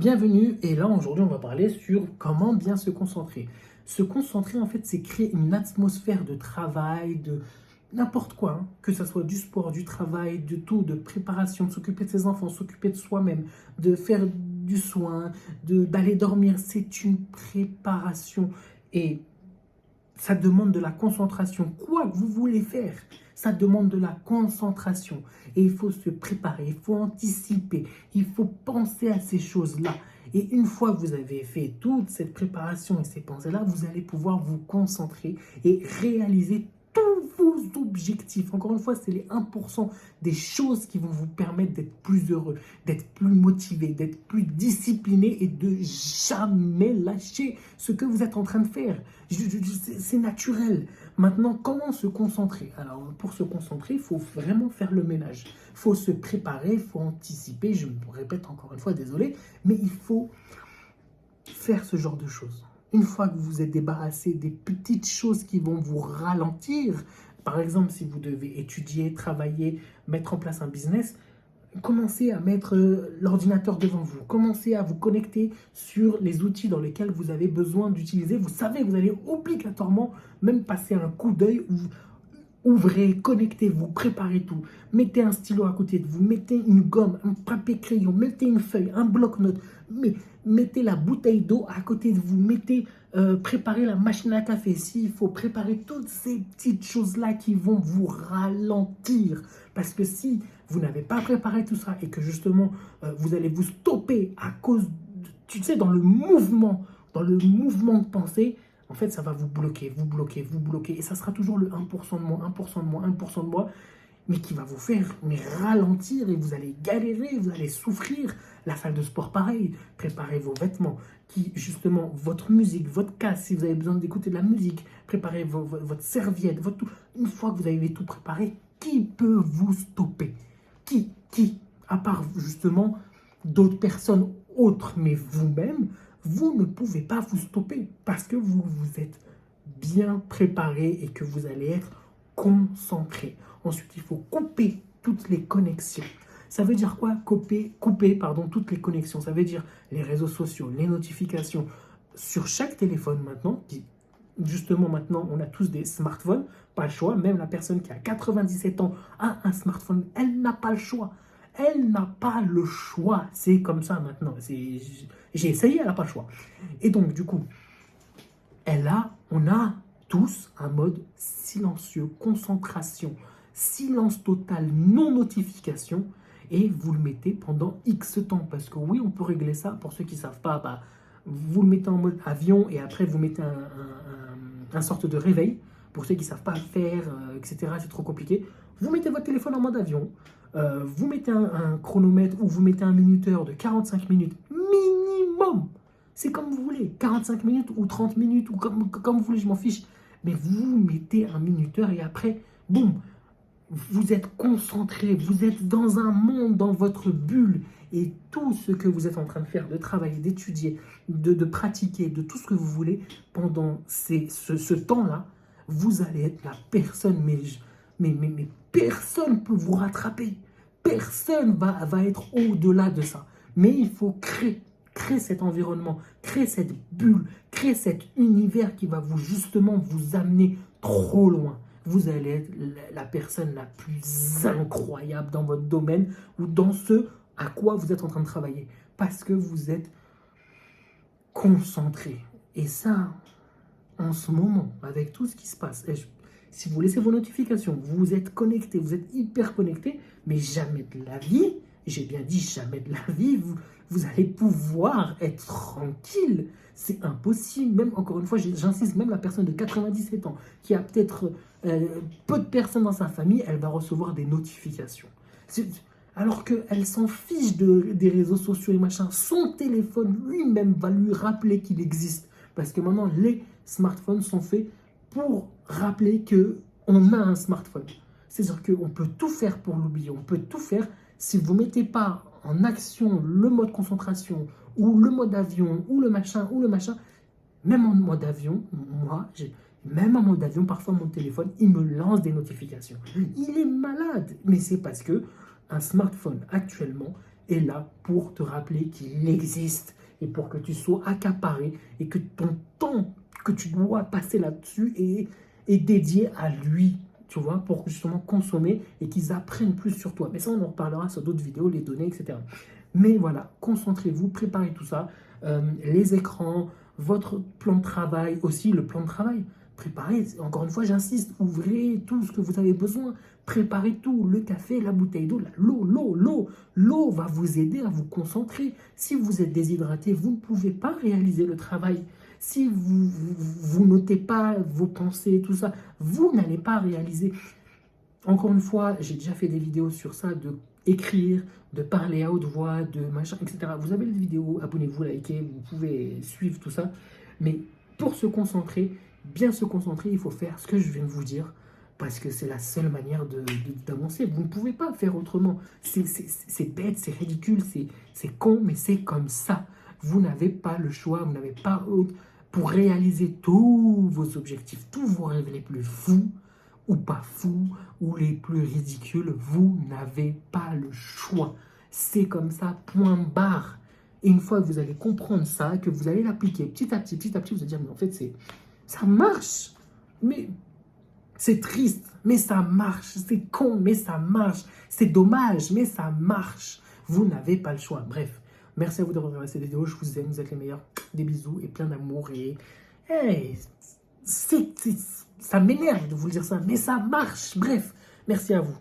Bienvenue, et là aujourd'hui on va parler sur comment bien se concentrer. Se concentrer en fait c'est créer une atmosphère de travail, de n'importe quoi, hein. Que ce soit du sport, du travail, de tout, de préparation, de s'occuper de ses enfants, s'occuper de soi-même, de faire du soin, d'aller dormir, c'est une préparation et ça demande de la concentration. Quoi que vous voulez faire, ça demande de la concentration. Et il faut se préparer, il faut anticiper, il faut penser à ces choses-là. Et une fois que vous avez fait toute cette préparation et ces pensées-là, vous allez pouvoir vous concentrer et réaliser tous vos objectifs. Encore une fois, c'est les 1% des choses qui vont vous permettre d'être plus heureux, d'être plus motivé, d'être plus discipliné et de jamais lâcher ce que vous êtes en train de faire. C'est naturel. Maintenant, comment se concentrer? Alors, pour se concentrer, il faut vraiment faire le ménage. Il faut se préparer, il faut anticiper. Je me répète encore une fois, désolé, mais il faut faire ce genre de choses. Une fois que vous vous êtes débarrassé des petites choses qui vont vous ralentir, par exemple, si vous devez étudier, travailler, mettre en place un business, commencez à mettre l'ordinateur devant vous. Commencez à vous connecter sur les outils dans lesquels vous avez besoin d'utiliser. Vous savez, vous allez obligatoirement même passer un coup d'œil. Ouvrez, connectez-vous, préparez tout. Mettez un stylo à côté de vous, mettez une gomme, un papier crayon, mettez une feuille, un bloc-notes, mettez la bouteille d'eau à côté de vous, préparez la machine à café. S'il faut préparer toutes ces petites choses-là qui vont vous ralentir. Parce que si vous n'avez pas préparé tout ça et que justement vous allez vous stopper à cause, tu sais, dans le mouvement de pensée, en fait, ça va vous bloquer, vous bloquer, vous bloquer. Et ça sera toujours le 1% de moins, 1% de moins, 1% de moins, mais qui va vous faire ralentir et vous allez galérer, vous allez souffrir. La salle de sport, pareil. Préparez vos vêtements, justement, votre musique, votre casque, si vous avez besoin d'écouter de la musique, préparez votre serviette, votre tout. Une fois que vous avez tout préparé, qui peut vous stopper? Qui? À part justement d'autres personnes autres, mais vous-même, vous ne pouvez pas vous stopper parce que vous vous êtes bien préparé et que vous allez être concentré. Ensuite, il faut couper toutes les connexions. Ça veut dire quoi? Couper toutes les connexions. Ça veut dire les réseaux sociaux, les notifications. Sur chaque téléphone maintenant, justement maintenant, on a tous des smartphones, pas le choix. Même la personne qui a 97 ans a un smartphone, elle n'a pas le choix. Elle n'a pas le choix. C'est comme ça maintenant. J'ai essayé, elle n'a pas le choix. Et donc, du coup, on a tous un mode silencieux, concentration, silence total, non notification. Et vous le mettez pendant X temps. Parce que oui, on peut régler ça. Pour ceux qui ne savent pas, vous le mettez en mode avion et après vous mettez un sorte de réveil. Pour ceux qui ne savent pas faire, etc., c'est trop compliqué. Vous mettez votre téléphone en mode avion. Vous mettez un chronomètre ou vous mettez un minuteur de 45 minutes minimum. C'est comme vous voulez, 45 minutes ou 30 minutes ou comme vous voulez, je m'en fiche. Mais vous mettez un minuteur et après, boum, vous êtes concentré, vous êtes dans un monde, dans votre bulle. Et tout ce que vous êtes en train de faire, de travailler, d'étudier, de pratiquer, de tout ce que vous voulez, pendant ce temps-là, vous allez être la personne, mais personne ne peut vous rattraper. Personne va être au-delà de ça. Mais il faut créer cet environnement, créer cette bulle, créer cet univers qui va justement vous amener trop loin. Vous allez être la personne la plus incroyable dans votre domaine ou dans ce à quoi vous êtes en train de travailler. Parce que vous êtes concentré. Et ça, en ce moment, avec tout ce qui se passe, si vous laissez vos notifications, vous êtes connecté, vous êtes hyper connecté, mais jamais de la vie, j'ai bien dit jamais de la vie, vous allez pouvoir être tranquille. C'est impossible. Même, encore une fois, j'insiste, même la personne de 97 ans, qui a peut-être peu de personnes dans sa famille, elle va recevoir des notifications. Alors qu'elle s'en fiche des réseaux sociaux et machin. Son téléphone lui-même va lui rappeler qu'il existe. Parce que maintenant, les smartphones sont faits pour rappeler qu'on a un smartphone. C'est-à-dire qu'on peut tout faire pour l'oublier. On peut tout faire. Si vous ne mettez pas en action le mode concentration ou le mode avion ou le machin, même en mode avion, même en mode avion, parfois mon téléphone, il me lance des notifications. Il est malade. Mais c'est parce que un smartphone actuellement est là pour te rappeler qu'il existe et pour que tu sois accaparé et que ton temps que tu dois passer là-dessus est dédié à lui, tu vois, pour justement consommer et qu'ils apprennent plus sur toi. Mais ça, on en reparlera sur d'autres vidéos, les données, etc. Mais voilà, concentrez-vous, préparez tout ça, les écrans, votre plan de travail, aussi le plan de travail. Préparez, encore une fois, j'insiste, ouvrez tout ce que vous avez besoin, préparez tout, le café, la bouteille d'eau, l'eau va vous aider à vous concentrer. Si vous êtes déshydraté, vous ne pouvez pas réaliser le travail. Si vous notez pas vos pensées, tout ça, vous n'allez pas réaliser. Encore une fois, j'ai déjà fait des vidéos sur ça, de écrire, de parler à haute voix, de machin, etc. Vous avez les vidéos, abonnez-vous, likez, vous pouvez suivre tout ça. Mais pour se concentrer, bien se concentrer, il faut faire ce que je viens de vous dire, parce que c'est la seule manière d'avancer. Vous ne pouvez pas faire autrement. C'est bête, c'est ridicule, c'est con, mais c'est comme ça. Vous n'avez pas le choix, vous n'avez pas autre pour réaliser tous vos objectifs, tous vos rêves les plus fous, ou pas fous, ou les plus ridicules, vous n'avez pas le choix. C'est comme ça, point barre. Et une fois que vous allez comprendre ça, que vous allez l'appliquer petit à petit, vous allez dire, mais en fait, ça marche. Mais c'est triste, mais ça marche. C'est con, mais ça marche. C'est dommage, mais ça marche. Vous n'avez pas le choix. Bref, merci à vous d'avoir regardé cette vidéo. Je vous aime, vous êtes les meilleurs. Des bisous et plein d'amour. Et hey, ça m'énerve de vous le dire ça, mais ça marche. Bref, merci à vous.